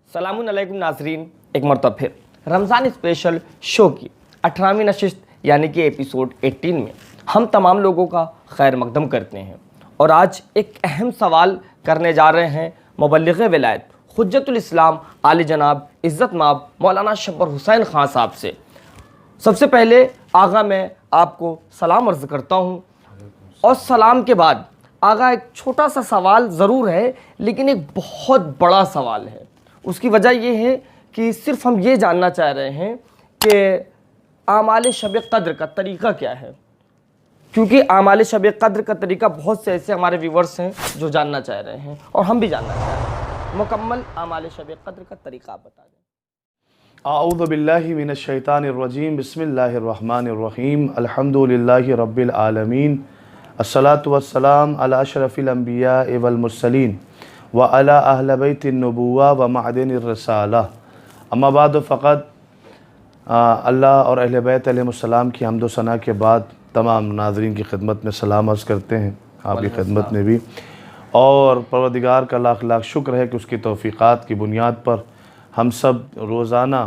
सलाम अलैकुम नाजरीन, एक मरतबा फिर रमज़ान स्पेशल शो की 18वीं नशिस्त यानी कि एपिसोड 18 में हम तमाम लोगों का खैर मकदम करते हैं। और आज एक अहम सवाल करने जा रहे हैं मुबल्लिग़ विलायत हुज्जतुल इस्लाम आली जनाब इज़्ज़त माब मौलाना शब्बर हुसैन ख़ान साहब से। सबसे पहले आगा मैं आपको सलाम अर्ज़ करता हूँ और सलाम के बाद आगा एक छोटा सा सवाल ज़रूर है, लेकिन एक बहुत बड़ा सवाल है। उसकी वजह ये है कि सिर्फ हम ये जानना चाह रहे हैं कि आमाल शब क़द्र का तरीक़ा क्या है, क्योंकि आमाल शब क़द्र का तरीक़ा बहुत से ऐसे हमारे व्यूवर्स हैं जो जानना चाह रहे हैं और हम भी जानना चाह रहे हैं। मुकम्मल आमाल शब क़द्र का तरीक़ा आप बता दें। आऊज़ु बिल्लाहि मिनश शैतानिर रजीम, बिस्मिल्लाहिर रहमानिर रहीम, अल्हम्दुलिल्लाहि रब्बिल आलमीन, अस्सलातु वस्सलाम अला अशरफिल अंबिया वल मुरसलीन व अला अहल बैतिन नबुव्वा व मअदिनिर रिसाला। अम्मा बाद फ़क़त अल्लाह और अहले बैत अलैहिमुस्सलाम की हम्द व सना के बाद तमाम नाज़रीन की खिदमत में सलाम अर्ज़ करते हैं, आपकी खिदमत में भी। और परवरदिगार का लाख लाख शुक्र है कि उसकी तौफ़ीक़ात की बुनियाद पर हम सब रोज़ाना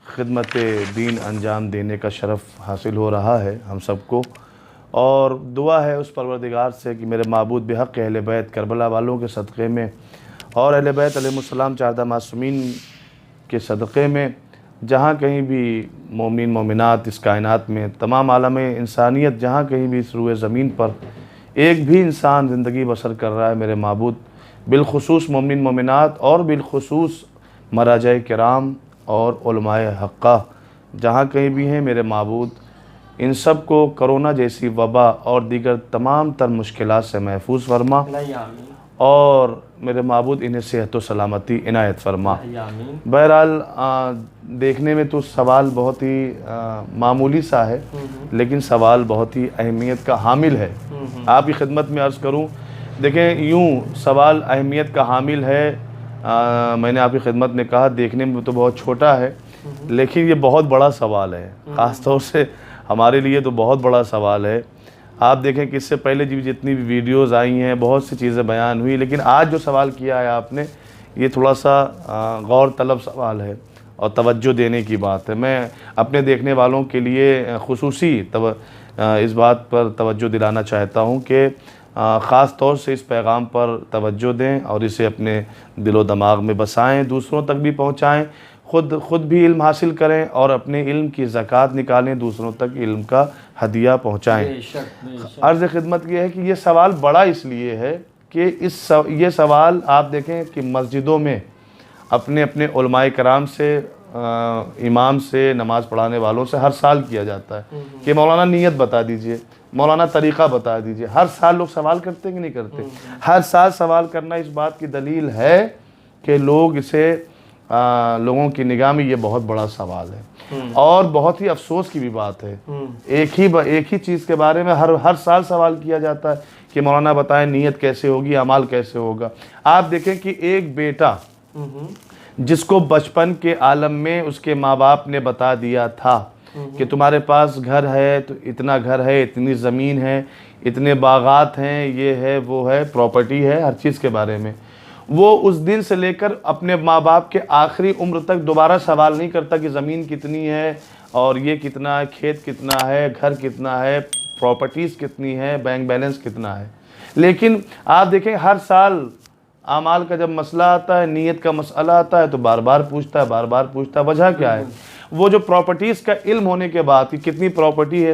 खिदमत दीन अंजाम देने का शरफ़ हासिल हो रहा है हम सबको। और दुआ है उस परवरदिगार से कि मेरे माबूद बेहक़ अहले बैत करबला वालों के सदक़े में और अहले बैत अलैहिमुस्सलाम चारदा मासूमीन के सदक़े में जहाँ कहीं भी मोमिन मोमिनात इस कायनात में तमाम आलम इंसानियत जहाँ कहीं भी इस रूए ज़मीन पर एक भी इंसान ज़िंदगी बसर कर रहा है, मेरे माबूद बिलख़ुसूस मोमिन मोमिनात और बिलख़ुसूस मराजाए किराम और उलमाए हक़्क़ा जहाँ कहीं भी हैं, मेरे माबूद इन सब को कोरोना जैसी वबा और दीगर तमाम तर मुश्किलात से महफूज फरमा और मेरे माबूद इन्हें सेहत व सलामती इनायत फरमा। बहरहाल देखने में तो सवाल बहुत ही मामूली सा है, लेकिन सवाल बहुत ही अहमियत का हामिल है। आपकी खिदमत में अर्ज़ करूं, देखें यूं सवाल अहमियत का हामिल है। मैंने आपकी खिदमत में कहा देखने में तो बहुत छोटा है, लेकिन ये बहुत बड़ा सवाल है, ख़ास तौर से हमारे लिए तो बहुत बड़ा सवाल है। आप देखें कि इससे पहले जितनी भी वीडियोस आई हैं बहुत सी चीज़ें बयान हुई, लेकिन आज जो सवाल किया है आपने ये थोड़ा सा गौर तलब सवाल है और तवज्जो देने की बात है। मैं अपने देखने वालों के लिए खुसूसी इस बात पर तवज्जो दिलाना चाहता हूँ कि ख़ास तौर से इस पैगाम पर तवज्जो दें और इसे अपने दिलो दिमाग में बसाएं, दूसरों तक भी पहुँचाएँ, ख़ुद भी इल्म हासिल करें और अपने इल्म की ज़कात निकालें, दूसरों तक इल्म का हदिया पहुँचाएँ। अर्ज़ खिदमत ये है कि ये सवाल बड़ा इसलिए है कि ये सवाल आप देखें कि मस्जिदों में अपने अपने उलमाए कराम से इमाम से नमाज़ पढ़ाने वालों से हर साल किया जाता है कि मौलाना नीयत बता दीजिए, मौलाना तरीक़ा बता दीजिए। हर साल लोग सवाल करते कि नहीं करते? हर साल सवाल करना इस बात की दलील है कि लोग इसे लोगों की निगाह में ये बहुत बड़ा सवाल है और बहुत ही अफसोस की भी बात है। एक ही चीज़ के बारे में हर साल सवाल किया जाता है कि मौलाना बताएं नीयत कैसे होगी, अमाल कैसे होगा। आप देखें कि एक बेटा जिसको बचपन के आलम में उसके माँ बाप ने बता दिया था कि तुम्हारे पास घर है तो इतना घर है, इतनी ज़मीन है, इतने बागात हैं, ये है वो है, प्रॉपर्टी है, हर चीज़ के बारे में, वो उस दिन से लेकर अपने माँ बाप के आखिरी उम्र तक दोबारा सवाल नहीं करता कि ज़मीन कितनी है और ये कितना है, खेत कितना है, घर कितना है, प्रॉपर्टीज़ कितनी है, बैंक बैलेंस कितना है। लेकिन आप देखें हर साल आमाल का जब मसला आता है, नीयत का मसला आता है तो बार बार पूछता है। वजह क्या है? वो जो प्रॉपर्टीज़ का इल्म होने के बाद कि कितनी प्रॉपर्टी है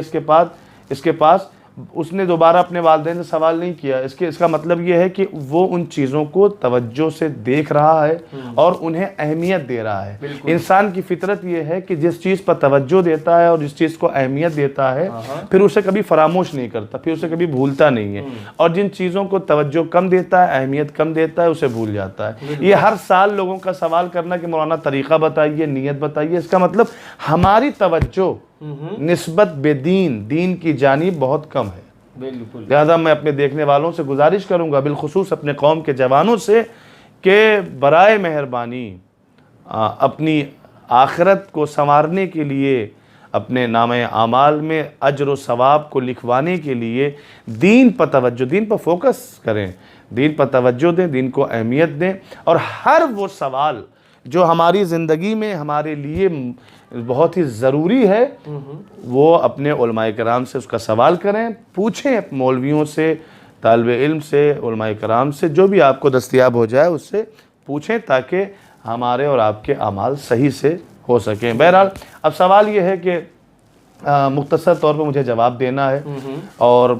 इसके पास उसने दोबारा अपने वालिदैन से सवाल नहीं किया। इसका मतलब ये है कि वो उन चीज़ों को तवज्जो से देख रहा है और उन्हें अहमियत दे रहा है। इंसान की फितरत ये है कि जिस चीज़ पर तवज्जो देता है और जिस चीज़ को अहमियत देता है फिर उसे कभी फरामोश नहीं करता, फिर उसे कभी भूलता नहीं है। और जिन चीज़ों को तवज्जो कम देता है, अहमियत कम देता है, उसे भूल जाता है। ये हर साल लोगों का सवाल करना कि मौलाना तरीक़ा बताइए, नीयत बताइए, इसका मतलब हमारी तवज्जो निस्बत दीन की जानिब बहुत कम है। लिहाजा मैं अपने देखने वालों से गुजारिश करूंगा, बिलखुसूस अपने कौम के जवानों से, कि बराए मेहरबानी अपनी आखिरत को संवारने के लिए, अपने नामे आमाल में अजर व सवाब को लिखवाने के लिए दीन पर तवज्जो, दीन पर फोकस करें, दीन पर तवज्जो दें, दीन को अहमियत दें। और हर वो सवाल جو ہماری زندگی میں ہمارے لیے بہت ہی ضروری ہے وہ اپنے علماء کرام سے اس کا سوال کریں، پوچھیں مولویوں سے، طالب علم سے، علماء کرام سے، جو بھی آپ کو دستیاب ہو جائے اس سے پوچھیں تاکہ ہمارے اور آپ کے اعمال صحیح سے ہو سکیں۔ بہرحال اب سوال یہ ہے کہ مختصر طور پہ مجھے جواب دینا ہے، اور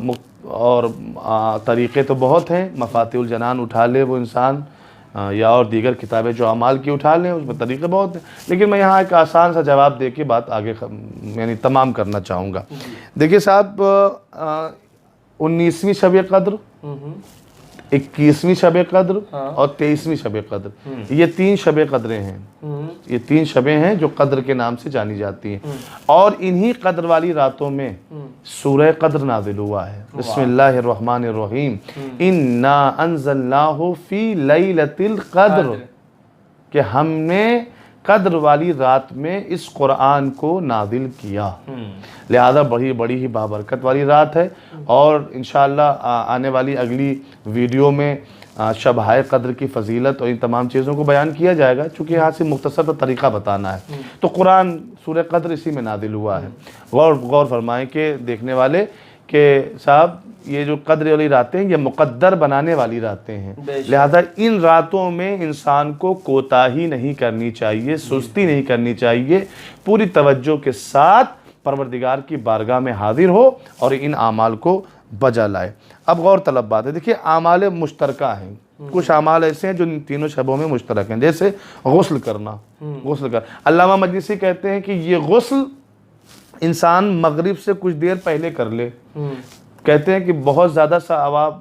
طریقے تو بہت ہیں، مفاتیح الجنان اٹھا لے وہ انسان، یا اور دیگر کتابیں جو اعمال کی اٹھا لیں، اس میں طریقے بہت ہیں، لیکن میں یہاں ایک آسان سا جواب دے کے بات آگے یعنی تمام کرنا چاہوں گا۔ دیکھیے صاحب، 19ویں شب قدر، 21ویں شب قدر اور 23ویں شب قدر، یہ 3 شب قدریں ہیں، یہ 3 شبیں ہیں جو قدر کے نام سے جانی جاتی ہیں، اور انہی قدر والی راتوں میں سورہ قدر نازل ہوا ہے۔ بسم اللہ الرحمن الرحیم، انا انزلناہ فی لیلۃ القدر، کہ ہم نے قدر والی رات میں اس قرآن کو نازل کیا، لہذا بڑی ہی بابرکت والی رات ہے، اور انشاءاللہ آنے والی اگلی ویڈیو میں شبہائے قدر کی فضیلت اور ان تمام چیزوں کو بیان کیا جائے گا، چونکہ یہاں سے مختصر طریقہ بتانا ہے۔ تو قرآن سورہ قدر اسی میں نازل ہوا ہے۔ غور فرمائیں کہ دیکھنے والے کہ صاحب یہ جو قدر والی راتیں ہیں یہ مقدر بنانے والی راتیں ہیں، لہذا ان راتوں میں انسان کو کوتاہی نہیں کرنی چاہیے، سستی نہیں کرنی چاہیے، پوری توجہ کے ساتھ پروردگار کی بارگاہ میں حاضر ہو اور ان اعمال کو بجا لائے۔ اب غور طلب بات ہے، دیکھیے اعمال مشترکہ ہیں، کچھ اعمال ایسے ہیں جو ان تینوں شبوں میں مشترک ہیں، جیسے غسل کرنا، علامہ مجلسی کہتے ہیں کہ یہ غسل انسان مغرب سے کچھ دیر پہلے کر لے، کہتے ہیں کہ بہت زیادہ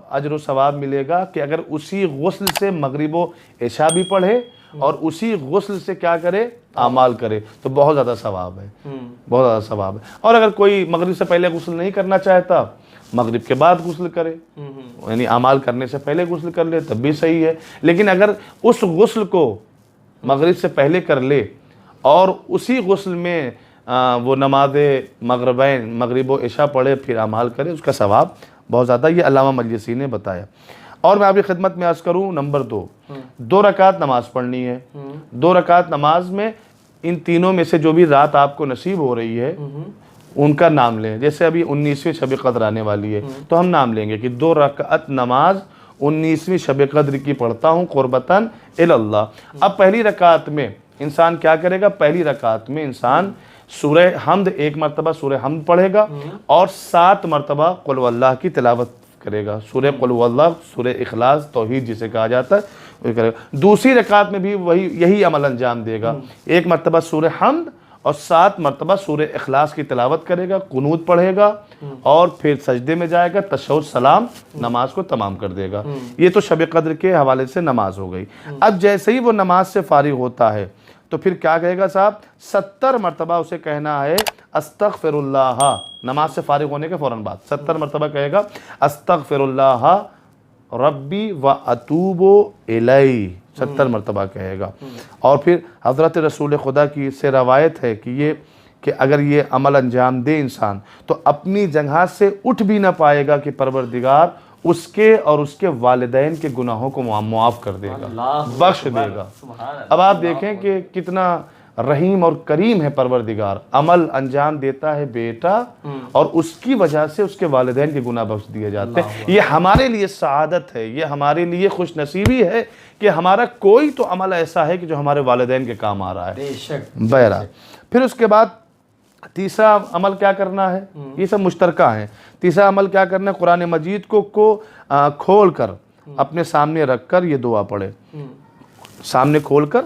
اجر و ثواب ملے گا کہ اگر اسی غسل سے مغرب و عشاء بھی پڑھے اور اسی غسل سے کیا کرے، اعمال کرے، تو بہت زیادہ ثواب ہے، بہت زیادہ ثواب ہے۔ اور اگر کوئی مغرب سے پہلے غسل نہیں کرنا چاہتا، مغرب کے بعد غسل کرے، یعنی اعمال کرنے سے پہلے غسل کر لے تب بھی صحیح ہے، لیکن اگر اس غسل کو مغرب سے پہلے کر لے اور اسی غسل میں وہ نماز مغربین، مغرب و عشاء پڑھے پھر اعمال کرے، اس کا ثواب بہت زیادہ، یہ علامہ مجلسی نے بتایا۔ اور میں آپ کی خدمت میں عرض کروں، نمبر 2 رکعت نماز پڑھنی ہے۔ 2 رکعت نماز میں ان تینوں میں سے جو بھی رات آپ کو نصیب ہو رہی ہے ان کا نام لیں، جیسے ابھی 19ویں شب قدر آنے والی ہے تو ہم نام لیں گے کہ 2 رکعت نماز 19ویں شب قدر کی پڑھتا ہوں قربتاً اللہ۔ اب پہلی رکعت میں انسان کیا کرے گا؟ پہلی رکعت میں انسان سورہ حمد 1 مرتبہ سورہ حمد پڑھے گا اور 7 مرتبہ قل هو اللہ کی تلاوت کرے گا، سورہ قل هو اللہ، سورہ اخلاص، توحید جسے کہا جاتا ہے وہ کرے گا۔ دوسری رکعت میں بھی یہی عمل انجام دے گا، 1 مرتبہ سورہ حمد اور 7 مرتبہ سورہ اخلاص کی تلاوت کرے گا، قنوت پڑھے گا اور پھر سجدے میں جائے گا، تشہد سلام، نماز کو تمام کر دے گا۔ یہ تو شب قدر کے حوالے سے نماز ہو گئی۔ اب جیسے ہی وہ نماز سے فارغ ہوتا ہے تو پھر کیا کہے گا صاحب؟ 70 مرتبہ اسے کہنا ہے استغفر اللہ، نماز سے فارغ ہونے کے فوراً بعد 70 مرتبہ کہے گا استغفر اللہ ربی و اتوب الیہ، 70 مرتبہ کہے گا۔ اور پھر حضرت رسول خدا کی سے روایت ہے کہ اگر یہ عمل انجام دے انسان تو اپنی جگہ سے اٹھ بھی نہ پائے گا کہ پروردگار اس کے اور اس کے والدین کے گناہوں کو معاف کر دے گا، بخش دے گا۔ اب آپ دیکھیں کہ کتنا رحیم اور کریم ہے پروردگار، عمل انجام دیتا ہے بیٹا اور اس کی وجہ سے اس کے والدین کے گناہ بخش دیے جاتے ہیں۔ یہ ہمارے لیے سعادت ہے، یہ ہمارے لیے خوش نصیبی ہے کہ ہمارا کوئی تو عمل ایسا ہے کہ جو ہمارے والدین کے کام آ رہا ہے۔ بے شک۔ بہرحال پھر اس کے بعد تیسرا عمل کیا کرنا ہے؟ یہ سب مشترکہ ہیں۔ تیسرا عمل کیا کرنا ہے؟ قرآن مجید کو کھول کر اپنے سامنے رکھ کر یہ دعا پڑھے، سامنے کھول کر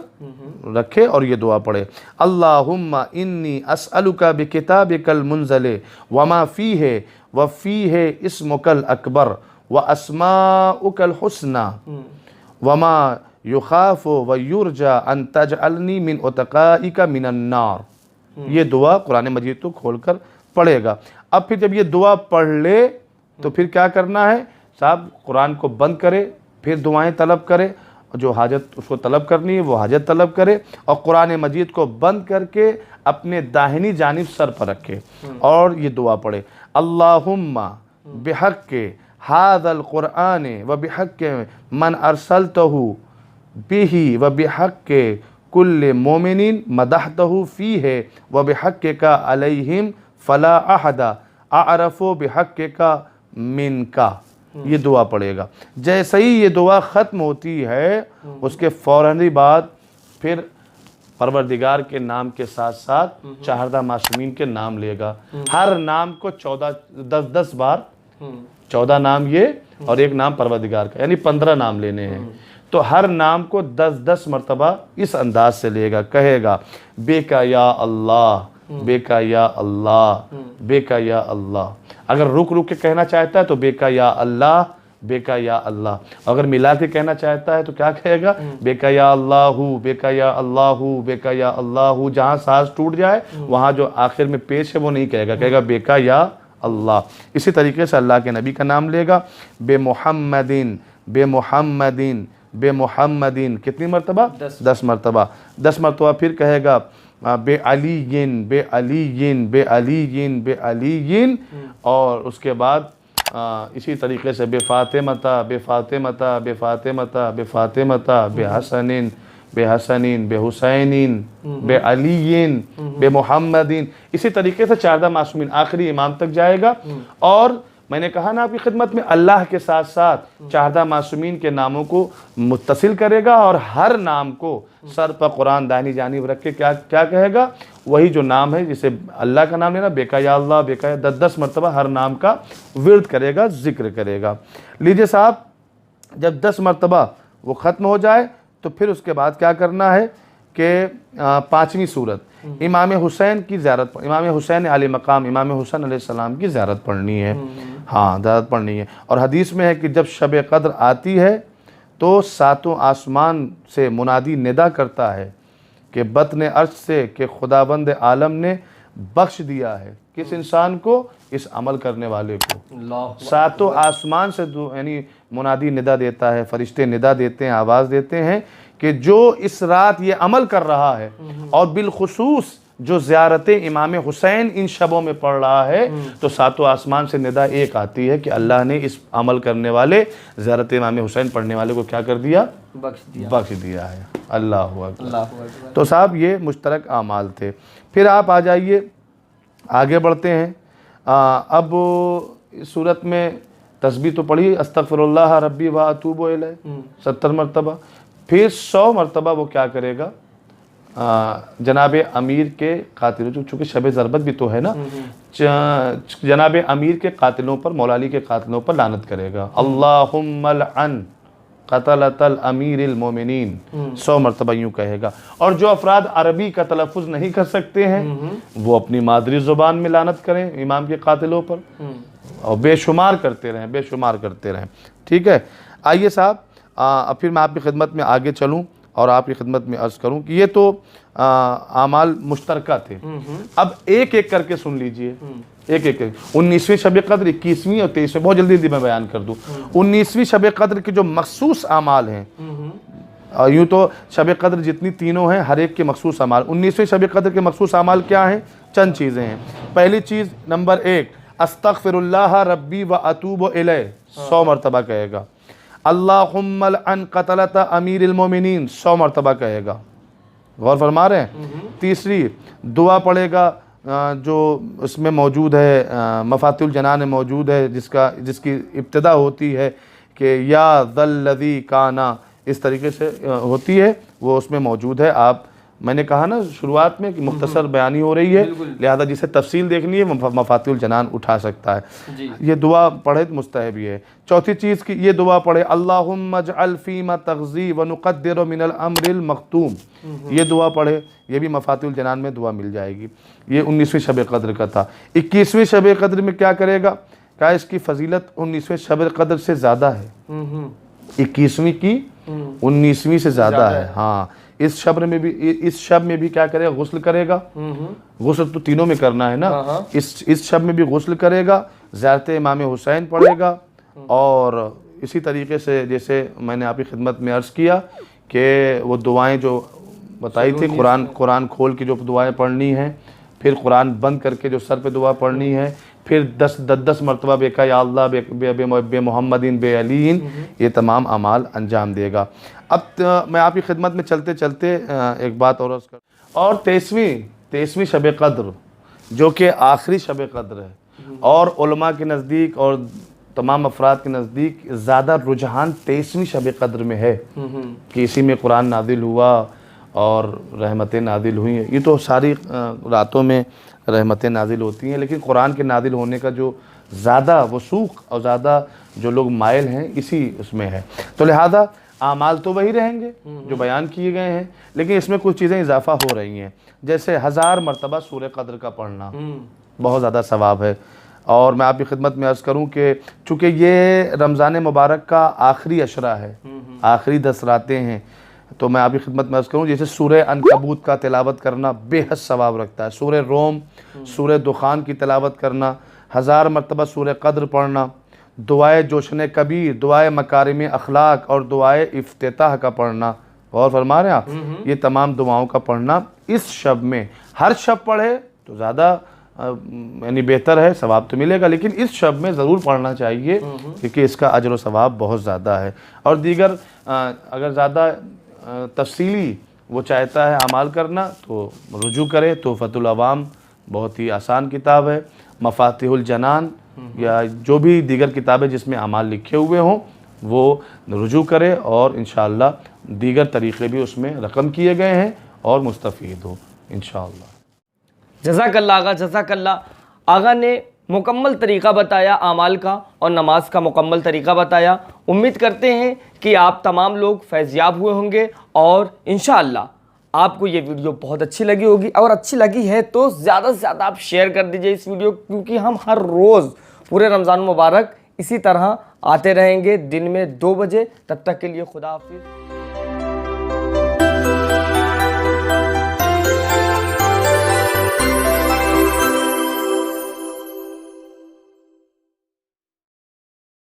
رکھے اور یہ دعا پڑھے، اللہم انی اسألک بکتابک المنزل وما فیہ وفیہ اسمک الاکبر واسماؤک الحسنى وما یخاف ویرجى ان تجعلنی من اتقائک من النار۔ یہ دعا قرآن مجید کو کھول کر پڑھے گا۔ اب پھر جب یہ دعا پڑھ لے تو پھر کیا کرنا ہے صاحب؟ قرآن کو بند کرے، پھر دعائیں طلب کرے، جو حاجت اس کو طلب کرنی ہے وہ حاجت طلب کرے، اور قرآن مجید کو بند کر کے اپنے داہنی جانب سر پر رکھے اور یہ دعا پڑھے، اللہم بحق ھذا القرآن و بحق من ارسلتہ بہ و بحق कुल्ल मोमिनिन मदहतहु फीहे व बिहक्किका अलैहिम फला अहदा अअरफु बिहक्किका मिनका। ये दुआ पढ़ेगा। जैसे ही ये दुआ ख़त्म होती है उसके फ़ौरन ही बाद फिर परवरदिगार के नाम के साथ साथ 14 मासूमीन के नाम लेगा। हर नाम को 10 बार, 14 नाम ये और एक नाम परवरदिगार का, यानी 15 नाम लेने हैं। तो हर नाम को 10 मरतबा इस अंदाज से लेगा, कहेगा बेका या अल्लाह, बेका या अल्लाह, बेका या अल्लाह। अगर रुक रुक के कहना चाहता है तो बेका या अल्लाह, बेका या अल्लाह। अगर मिला के कहना चाहता है तो क्या कहेगा, बेका या अल्लाहू, बेका या अल्लाहू, बेका या अल्लाहू। जहाँ सांस टूट जाए वहाँ जो आखिर में पेश है वो नहीं कहेगा, कहेगा बेका या अल्लाह। इसी तरीके से अल्लाह के नबी का नाम लेगा, बे मुहम्मदिन, बे मुहम्मदिन, बे मुहम्मदिन। कितनी मरतबा? 10 मरतबा। 10 मरतबा फिर कहेगा बे अलीयिन, बे अलीयिन, बे अलीयिन, बे अलीयिन। और उसके बाद इसी तरीके से बे फातिमता, बे फातिमता, बे फातिमता, बे फातिमता, बे हसनिन, बे हसनिन, बे हुसैनिन, बे अलीयिन, बे मुहम्मदिन। इसी तरीके से 14 मासूमीन आखिरी इमाम तक जाएगा। और मैंने कहा ना आपकी खिदमत में, अल्लाह के साथ साथ 14 मासूमीन के नामों को मुत्तसिल करेगा और हर नाम को सर पर कुरान दाहिनी जानिब रख के क्या क्या कहेगा, वही जो नाम है, जिसे अल्लाह का नाम लेना, बेका या अल्लाह, बेका या 10 मरतबा हर नाम का विर्द करेगा, जिक्र करेगा। लीजिए साहब, जब 10 मरतबा वो ख़त्म हो जाए तो फिर उसके बाद क्या करना है कि 5वीं सूरत इमाम हुसैन की ज़ियारत, इमाम हुसैन आले मकाम, इमाम हुसैन अलैहिस्सलाम की ज़ियारत पढ़नी है। हाँ, ज़ियारत पढ़नी है। और हदीस में है कि जब शब क़द्र आती है तो 7 आसमान से मुनादी निदा करता है कि बतन अर्श से कि खुदाबंद आलम ने बख्श दिया है किस इंसान को, इस अमल करने वाले को। 7 आसमान से यानी मुनादी निदा देता है, फरिश्ते निदा देते हैं, आवाज़ देते हैं कि जो इस रात ये अमल कर रहा है और बिलखुसूस जो ज़ियारत इमाम हुसैन इन शबों में पढ़ रहा है, तो 7 आसमान से निदा एक आती है कि अल्लाह ने इस अमल करने वाले, ज़ियारत इमाम हुसैन पढ़ने वाले को क्या कर दिया, बख्श दिया है। अल्लाह अकबर। तो साहब ये मुश्तरक आमाल थे। फिर आप आ जाइए, आगे बढ़ते हैं। अब इस सूरत में तस्बीह तो पढ़ी, अस्तगफिरुल्लाह रब्बी व अतूबु इलैह 70 मरतबा। फिर 100 मरतबा वो क्या करेगा, जनाब अमीर के कातिलों, चूँकि शब ज़रबत भी तो है ना, जनाब अमीर के कातिलों पर, मौला अली के कातिलों पर लानत करेगा। अल्लाहुम्मा लअन क़तलतल अमीरिल मोमिनीन 100 मरतबा यूँ कहेगा। और जो अफराद अरबी का तलफ़ुज़ नहीं कर सकते हैं वो अपनी मादरी ज़ुबान में लानत करें इमाम के कातिलों पर और बेशुमार करते रहें, बेशुमार करते रहें। ठीक है। आइए साहब, अब फिर मैं आपकी खिदमत में आगे चलूँ और आपकी खिदमत में अर्ज़ करूँ कि ये तो आमाल मुश्तरका थे। अब एक एक करके सुन लीजिए, एक एक 19वीं शब क़द्र, 21वीं और 23वीं, बहुत जल्दी जल्दी मैं बयान कर दूँ। 19वीं शब क़द्र के जो मखसूस आमाल हैं, यूँ तो शब क़द्र जितनी तीनों हैं हर एक के मखसूस अमाल। 19वीं शब क़द्र के मखसूस अमाल क्या हैं? चंद चीज़ें हैं। पहली चीज़ नंबर 1, अस्तगफिरुल्लाह रब्बी व अतूबु इलैह 100 मरतबा कहेगा। अल्लाहुम्मा लअन क़तलत अमीरिल मोमिनीन 100 मरतबा कहेगा। गौर फरमा रहे हैं। तीसरी दुआ पढ़ेगा जो उसमें मौजूद है, मफातिहुल जनान में मौजूद है, जिसकी इब्तिदा होती है कि या ज़ल्लज़ी काना, इस तरीके से होती है, वो उसमें मौजूद है। आप, मैंने कहा ना शुरुआत में कि मुख्तसर बयानी हो रही है, लिहाजा जिसे तफसील देखनी है मफातिहुल जनान उठा सकता है। ये दुआ पढ़े तो मुस्तहब है। चौथी चीज़ की ये दुआ पढ़े, अल्लाहुम्मा जअल फीमा तग़ज़ी व नुक़द्दिरु मिनल अम्रिल मख़तूम, ये दुआ पढ़े, ये भी मफातिहुल जनान में दुआ मिल जाएगी। ये 19वीं शब क़द्र का था। 21वीं शब क़द्र में क्या करेगा, क्या इसकी फजीलत 19वीं शब क़द्र से ज़्यादा है? 21वीं की 19वीं से ज़्यादा है। हाँ, इस शब में भी क्या करेगा, गुस्ल करेगा। गुस्ल तो तीनों में करना है ना, इस शब में भी गुस्ल करेगा, ज़ियारत इमाम हुसैन पढ़ेगा। और इसी तरीके से जैसे मैंने आपकी खिदमत में अर्ज़ किया कि वो दुआएं जो बताई थी, कुरान खोल के जो दुआएं पढ़नी हैं, फिर कुरान बंद करके जो सर पे दुआ पढ़नी है, پھر 10 مرتبہ بے کا یا اللہ بے محمدین بے علین، یہ تمام اعمال انجام دے گا۔ اب میں آپ کی خدمت میں چلتے چلتے ایک بات اور عرض کرتا ہوں، اور 23ویں شب قدر جو کہ آخری شب قدر ہے، اور علماء کے نزدیک اور تمام افراد کے نزدیک زیادہ رجحان 23ویں شب قدر میں ہے کہ اسی میں قرآن نازل ہوا اور رحمتیں نازل ہوئی ہیں۔ یہ تو ساری راتوں میں رحمتیں نازل ہوتی ہیں، لیکن قرآن کے نازل ہونے کا جو زیادہ وثوق اور زیادہ جو لوگ مائل ہیں اسی اس میں ہے، تو لہذا اعمال تو وہی رہیں گے جو بیان کیے گئے ہیں، لیکن اس میں کچھ چیزیں اضافہ ہو رہی ہیں، جیسے 1000 مرتبہ سورہ قدر کا پڑھنا بہت زیادہ ثواب ہے۔ اور میں آپ کی خدمت میں عرض کروں کہ چونکہ یہ رمضان مبارک کا آخری عشرہ ہے، آخری 10 راتیں ہیں، تو میں آپ کی خدمت میں عرض کروں جیسے سورہ عنکبوت کا تلاوت کرنا بے حد ثواب رکھتا ہے، سورہ روم، سورہ دخان کی تلاوت کرنا، 1000 مرتبہ سورہ قدر پڑھنا، دعائے جوشن کبیر، دعائے مکارم اخلاق اور دعائے افتتاح کا پڑھنا، غور فرما رہے ہیں آپ، یہ تمام دعاؤں کا پڑھنا اس شب میں، ہر شب پڑھے تو زیادہ یعنی بہتر ہے، ثواب تو ملے گا، لیکن اس شب میں ضرور پڑھنا چاہیے کیونکہ اس کا اجر و ثواب بہت زیادہ ہے۔ اور دیگر اگر زیادہ تفصیلی وہ چاہتا ہے اعمال کرنا تو رجوع کرے، تحفۃ العوام بہت ہی آسان کتاب ہے، مفاتیح الجنان یا جو بھی دیگر کتابیں جس میں اعمال لکھے ہوئے ہوں وہ رجوع کرے، اور انشاءاللہ دیگر طریقے بھی اس میں رقم کیے گئے ہیں اور مستفید ہو انشاءاللہ۔ جزاک اللہ آغا، جزاک اللہ۔ آغا نے مکمل طریقہ بتایا اعمال کا اور نماز کا مکمل طریقہ بتایا۔ امید کرتے ہیں کہ آپ تمام لوگ فیض یاب ہوئے ہوں گے، اور انشاءاللہ آپ کو یہ ویڈیو بہت اچھی لگی ہوگی، اور اچھی لگی ہے تو زیادہ سے زیادہ آپ شیئر کر دیجئے اس ویڈیو، کیونکہ ہم ہر روز پورے رمضان مبارک اسی طرح آتے رہیں گے دن میں 2 بجے۔ تب تک کے لیے خدا حافظ۔